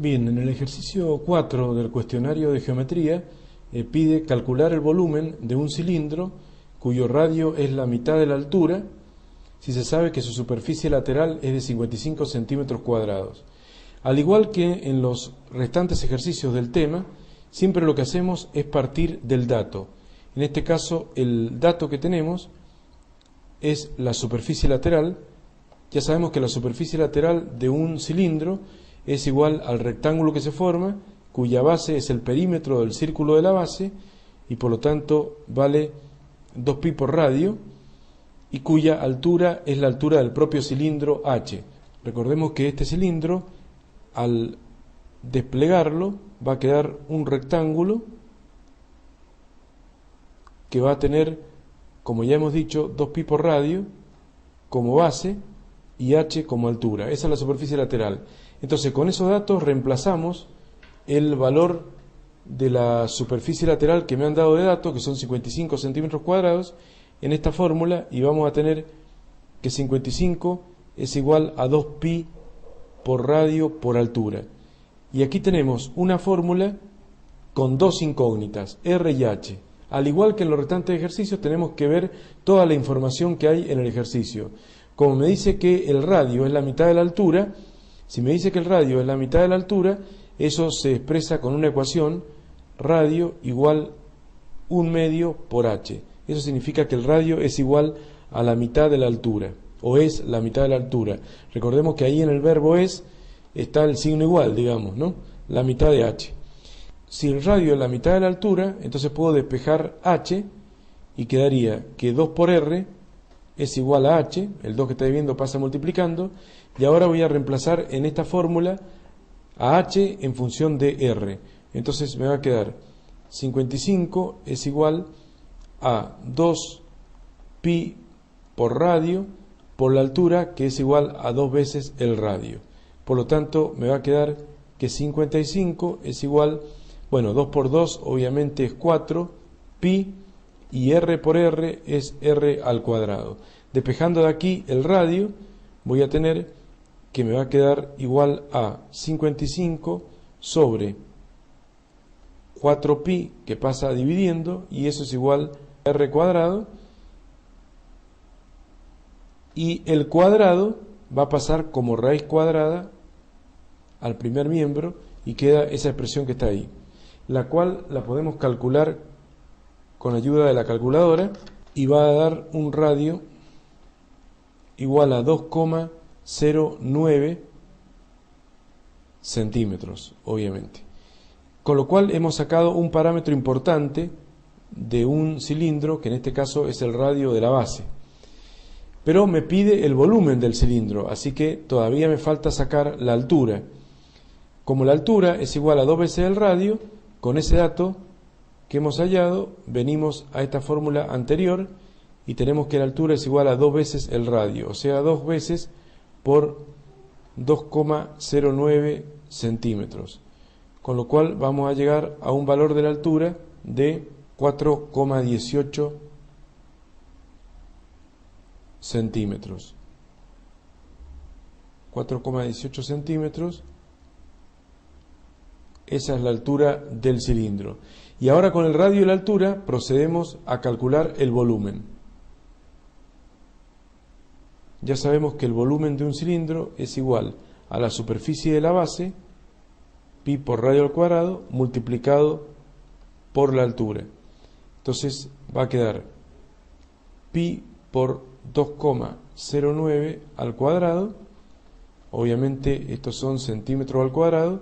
Bien, en el ejercicio 4 del cuestionario de geometría pide calcular el volumen de un cilindro cuyo radio es la mitad de la altura si se sabe que su superficie lateral es de 55 centímetros cuadrados. Al igual que en los restantes ejercicios del tema, siempre lo que hacemos es partir del dato. En este caso, el dato que tenemos es la superficie lateral. Ya sabemos que la superficie lateral de un cilindro es igual al rectángulo que se forma, cuya base es el perímetro del círculo de la base, y por lo tanto vale 2pi por radio, y cuya altura es la altura del propio cilindro h. Recordemos que este cilindro, al desplegarlo, va a quedar un rectángulo que va a tener, como ya hemos dicho, 2pi por radio como base y h como altura. Esa es la superficie lateral. Entonces, con esos datos reemplazamos el valor de la superficie lateral que me han dado de dato, que son 55 centímetros cuadrados, en esta fórmula, y vamos a tener que 55 es igual a 2pi por radio por altura. Y aquí tenemos una fórmula con dos incógnitas, r y h. Al igual que en los restantes ejercicios, tenemos que ver toda la información que hay en el ejercicio. Como me dice que el radio es la mitad de la altura, si me dice que el radio es la mitad de la altura, eso se expresa con una ecuación, radio igual 1/2 por h. Eso significa que el radio es igual a la mitad de la altura, o es la mitad de la altura. Recordemos que ahí en el verbo es está el signo igual, digamos, ¿no? La mitad de h. Si el radio es la mitad de la altura, entonces puedo despejar h y quedaría que 2 por r es igual a h, el 2 que estáis viendo pasa multiplicando, y ahora voy a reemplazar en esta fórmula a h en función de r. Entonces me va a quedar 55 es igual a 2pi por radio por la altura, que es igual a 2 veces el radio. Por lo tanto, me va a quedar que 55 es igual, bueno, 2 por 2 obviamente es 4, pi, y r por r es r al cuadrado. Despejando de aquí el radio, voy a tener que me va a quedar igual a 55 sobre 4pi, que pasa dividiendo, y eso es igual a r cuadrado, y el cuadrado va a pasar como raíz cuadrada al primer miembro, y queda esa expresión que está ahí, la cual la podemos calcular con ayuda de la calculadora, y va a dar un radio igual a 2,09 centímetros, obviamente. Con lo cual hemos sacado un parámetro importante de un cilindro, que en este caso es el radio de la base. Pero me pide el volumen del cilindro, así que todavía me falta sacar la altura. Como la altura es igual a 2 veces el radio, con ese dato que hemos hallado, venimos a esta fórmula anterior y tenemos que la altura es igual a 2 veces el radio, o sea, 2 veces por 2,09 centímetros. Con lo cual vamos a llegar a un valor de la altura de 4,18 centímetros. 4,18 centímetros. Esa es la altura del cilindro. Y ahora con el radio y la altura procedemos a calcular el volumen. Ya sabemos que el volumen de un cilindro es igual a la superficie de la base, pi por radio al cuadrado, multiplicado por la altura. Entonces va a quedar pi por 2,09 al cuadrado, obviamente estos son centímetros al cuadrado,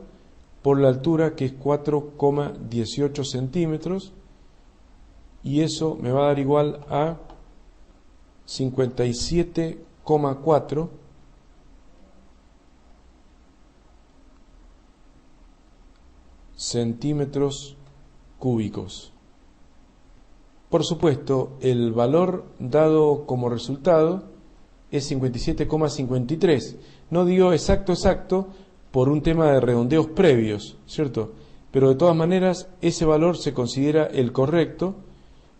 por la altura, que es 4,18 centímetros, y eso me va a dar igual a 57,4 centímetros cúbicos. Por supuesto, el valor dado como resultado es 57,53. No dio exacto por un tema de redondeos previos, ¿cierto? Pero de todas maneras ese valor se considera el correcto,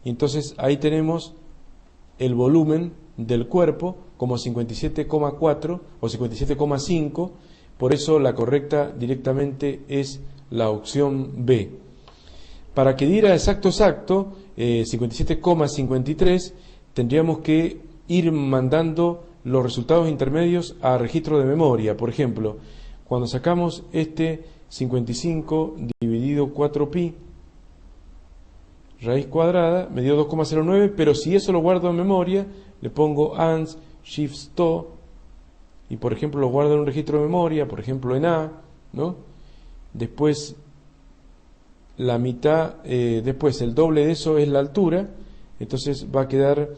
y entonces ahí tenemos el volumen del cuerpo como 57,4 o 57,5, por eso la correcta directamente es la opción B. Para que diera exacto 57,53, tendríamos que ir mandando los resultados intermedios a registro de memoria. Por ejemplo, cuando sacamos este 55 dividido 4pi raíz cuadrada, me dio 2,09, pero si eso lo guardo en memoria, le pongo ANS, SHIFT, TO, y por ejemplo lo guardo en un registro de memoria, por ejemplo en A, ¿no? Después la mitad, después el doble de eso es la altura, entonces va a quedar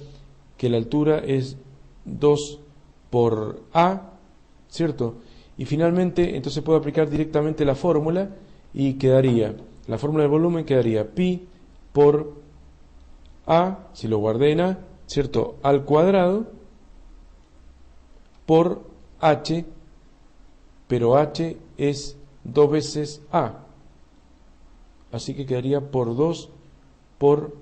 que la altura es 2 por A, ¿cierto? Y finalmente, entonces puedo aplicar directamente la fórmula y quedaría, la fórmula del volumen quedaría pi por A, si lo guardé en A, ¿cierto? Al cuadrado por H, pero H es 2 veces A. Así que quedaría por 2 por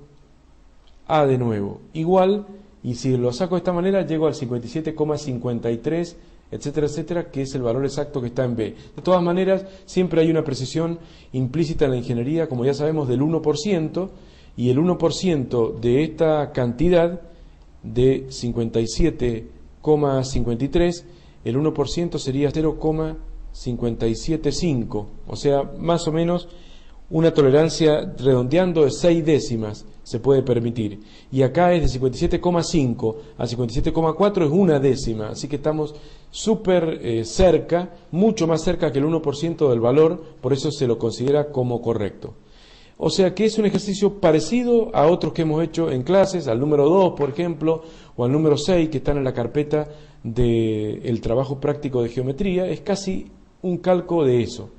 A de nuevo. Igual, y si lo saco de esta manera, llego al 57,53, etcétera, etcétera, que es el valor exacto que está en B. De todas maneras, siempre hay una precisión implícita en la ingeniería, como ya sabemos, del 1%, y el 1% de esta cantidad de 57,53, el 1% sería 0,575, o sea, más o menos una tolerancia redondeando de 6 décimas se puede permitir. Y acá es de 57,5 a 57,4 es una décima, así que estamos súper cerca, mucho más cerca que el 1% del valor, por eso se lo considera como correcto. O sea que es un ejercicio parecido a otros que hemos hecho en clases, al número 2, por ejemplo, o al número 6, que están en la carpeta del trabajo práctico de geometría. Es casi un calco de eso.